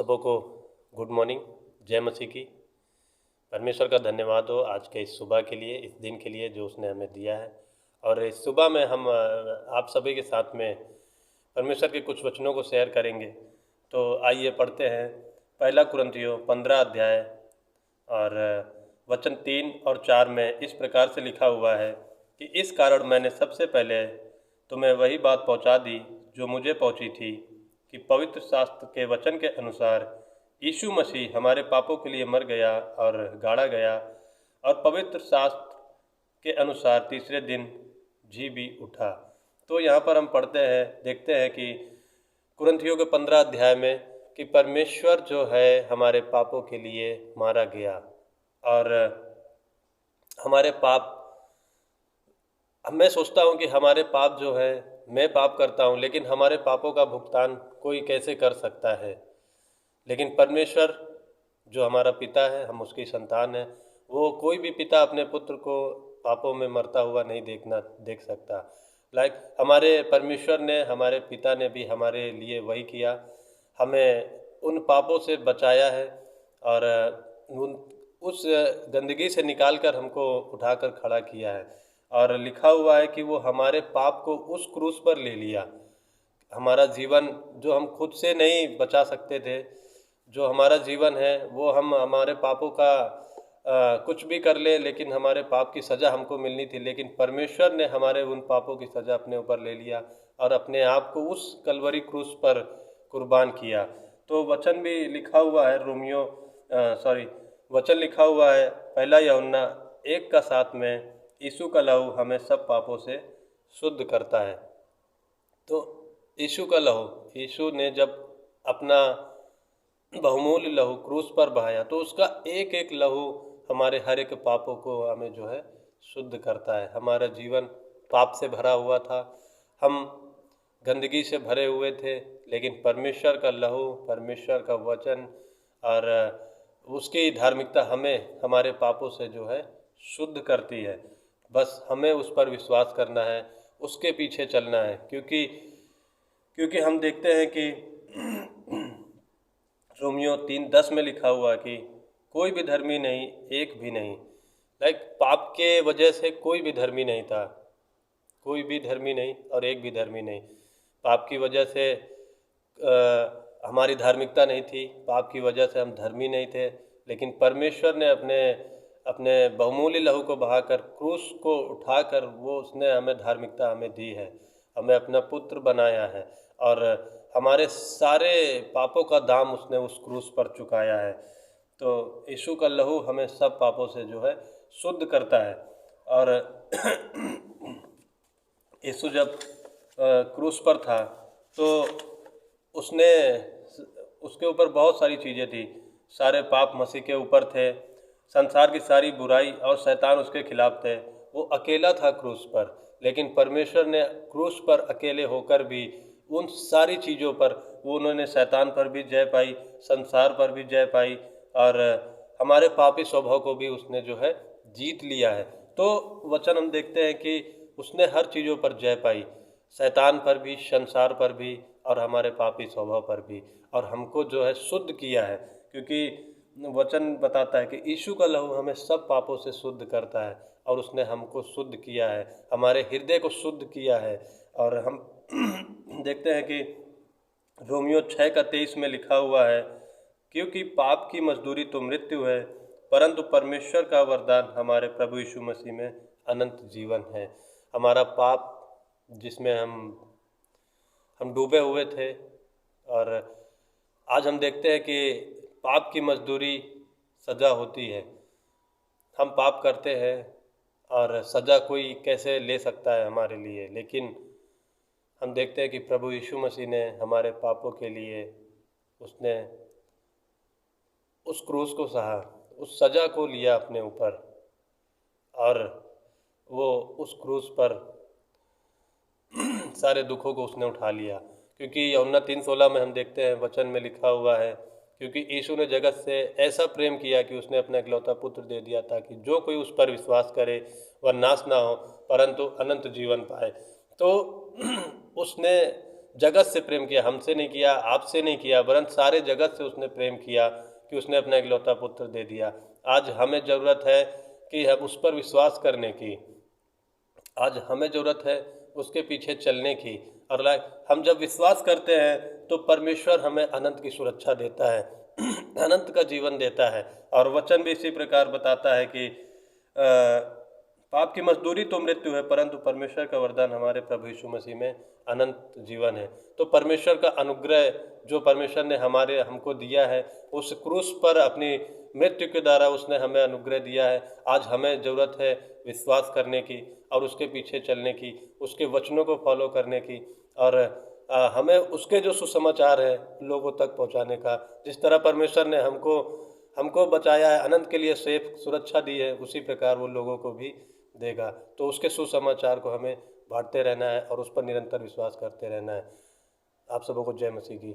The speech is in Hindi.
सबों को गुड मॉर्निंग, जय मसीह की। परमेश्वर का धन्यवाद हो आज के इस सुबह के लिए, इस दिन के लिए जो उसने हमें दिया है। और इस सुबह में हम आप सभी के साथ में परमेश्वर के कुछ वचनों को शेयर करेंगे। तो आइए पढ़ते हैं पहला कुरिन्थियों 15 अध्याय और वचन 3 और 4 में इस प्रकार से लिखा हुआ है कि इस कारण मैंने सबसे पहले तुम्हें वही बात पहुंचा दी जो मुझे पहुंची थी कि पवित्र शास्त्र के वचन के अनुसार यीशु मसीह हमारे पापों के लिए मर गया और गाड़ा गया और पवित्र शास्त्र के अनुसार तीसरे दिन जी भी उठा। तो यहाँ पर हम पढ़ते हैं, देखते हैं कि कुरिन्थियों के 15 अध्याय में कि परमेश्वर जो है हमारे पापों के लिए मारा गया और हमारे पाप, मैं सोचता हूँ कि हमारे पाप जो है, मैं पाप करता हूँ लेकिन हमारे पापों का भुगतान कोई कैसे कर सकता है। लेकिन परमेश्वर जो हमारा पिता है, हम उसकी संतान हैं, वो कोई भी पिता अपने पुत्र को पापों में मरता हुआ नहीं देख सकता। हमारे परमेश्वर ने, हमारे पिता ने भी हमारे लिए वही किया, हमें उन पापों से बचाया है और उस गंदगी से निकालकर हमको उठाकर खड़ा किया है। और लिखा हुआ है कि वो हमारे पाप को उस क्रूस पर ले लिया। हमारा जीवन जो हम खुद से नहीं बचा सकते थे, जो हमारा जीवन है वो हम हमारे पापों का कुछ भी कर ले, लेकिन हमारे पाप की सज़ा हमको मिलनी थी, लेकिन परमेश्वर ने हमारे उन पापों की सज़ा अपने ऊपर ले लिया और अपने आप को उस कलवरी क्रूस पर कुर्बान किया। तो वचन भी लिखा हुआ है वचन लिखा हुआ है पहला यूहन्ना 1:7 में, यीशु का लहू हमें सब पापों से शुद्ध करता है। तो यीशु का लहू, यीशु ने जब अपना बहुमूल्य लहू क्रूस पर बहाया तो उसका एक एक लहू हमारे हर एक पापों को हमें जो है शुद्ध करता है। हमारा जीवन पाप से भरा हुआ था, हम गंदगी से भरे हुए थे, लेकिन परमेश्वर का लहू, परमेश्वर का वचन और उसकी धार्मिकता हमें हमारे पापों से जो है शुद्ध करती है। बस हमें उस पर विश्वास करना है, उसके पीछे चलना है, क्योंकि हम देखते हैं कि रोमियो 3:10 में लिखा हुआ कि कोई भी धर्मी नहीं, एक भी नहीं। पाप के वजह से कोई भी धर्मी नहीं था, कोई भी धर्मी नहीं और एक भी धर्मी नहीं। पाप की वजह से हमारी धार्मिकता नहीं थी, पाप की वजह से हम धर्मी नहीं थे, लेकिन परमेश्वर ने अपने बहुमूल्य लहू को बहाकर, क्रूस को उठाकर, वो उसने हमें धार्मिकता हमें दी है, हमें अपना पुत्र बनाया है और हमारे सारे पापों का दाम उसने उस क्रूस पर चुकाया है। तो यीशु का लहू हमें सब पापों से जो है शुद्ध करता है। और यीशु जब क्रूस पर था तो उसके ऊपर बहुत सारी चीज़ें थी, सारे पाप मसीह के ऊपर थे, संसार की सारी बुराई और शैतान उसके खिलाफ थे। वो अकेला था क्रूस पर, लेकिन परमेश्वर ने क्रूस पर अकेले होकर भी उन सारी चीज़ों पर उन्होंने शैतान पर भी जय पाई, संसार पर भी जय पाई और हमारे पापी स्वभाव को भी उसने जो है जीत लिया है। तो वचन हम देखते हैं कि उसने हर चीज़ों पर जय पाई, शैतान पर भी, संसार पर भी और हमारे पापी स्वभाव पर भी, और हमको जो है शुद्ध किया है। क्योंकि वचन बताता है कि यीशु का लहू हमें सब पापों से शुद्ध करता है और उसने हमको शुद्ध किया है, हमारे हृदय को शुद्ध किया है। और हम देखते हैं कि रोमियो 6:23 में लिखा हुआ है, क्योंकि पाप की मजदूरी तो मृत्यु है, परंतु परमेश्वर का वरदान हमारे प्रभु यीशु मसीह में अनंत जीवन है। हमारा पाप जिसमें हम डूबे हुए थे, और आज हम देखते हैं कि पाप की मजदूरी सज़ा होती है। हम पाप करते हैं और सज़ा कोई कैसे ले सकता है हमारे लिए, लेकिन हम देखते हैं कि प्रभु यीशु मसीह ने हमारे पापों के लिए उसने उस क्रूस को सहा, उस सज़ा को लिया अपने ऊपर और वो उस क्रूस पर सारे दुखों को उसने उठा लिया। क्योंकि यूहन्ना 3:16 में हम देखते हैं, वचन में लिखा हुआ है, क्योंकि यीशु ने जगत से ऐसा प्रेम किया कि उसने अपना इकलौता पुत्र दे दिया ताकि जो कोई उस पर विश्वास करे वह नाश ना हो परंतु अनंत जीवन पाए। तो उसने जगत से प्रेम किया, हमसे नहीं किया, आपसे नहीं किया, वरन सारे जगत से उसने प्रेम किया कि उसने अपना इकलौता पुत्र दे दिया। आज हमें ज़रूरत है कि हम उस पर विश्वास करने की, आज हमें ज़रूरत है उसके पीछे चलने की। और हम जब विश्वास करते हैं तो परमेश्वर हमें अनंत की सुरक्षा देता है, अनंत का जीवन देता है। और वचन भी इसी प्रकार बताता है कि पाप की मजदूरी तो मृत्यु है, परंतु परमेश्वर का वरदान हमारे प्रभु यीशु मसीह में अनंत जीवन है। तो परमेश्वर का अनुग्रह जो परमेश्वर ने हमको दिया है, उस क्रूस पर अपनी मृत्यु के द्वारा उसने हमें अनुग्रह दिया है। आज हमें ज़रूरत है विश्वास करने की और उसके पीछे चलने की, उसके वचनों को फॉलो करने की, और हमें उसके जो सुसमाचार है लोगों तक पहुंचाने का। जिस तरह परमेश्वर ने हमको हमको बचाया है, अनंत के लिए सेफ सुरक्षा दी है, उसी प्रकार वो लोगों को भी देगा। तो उसके सुसमाचार को हमें बांटते रहना है और उस पर निरंतर विश्वास करते रहना है। आप सबों को जय मसीह की।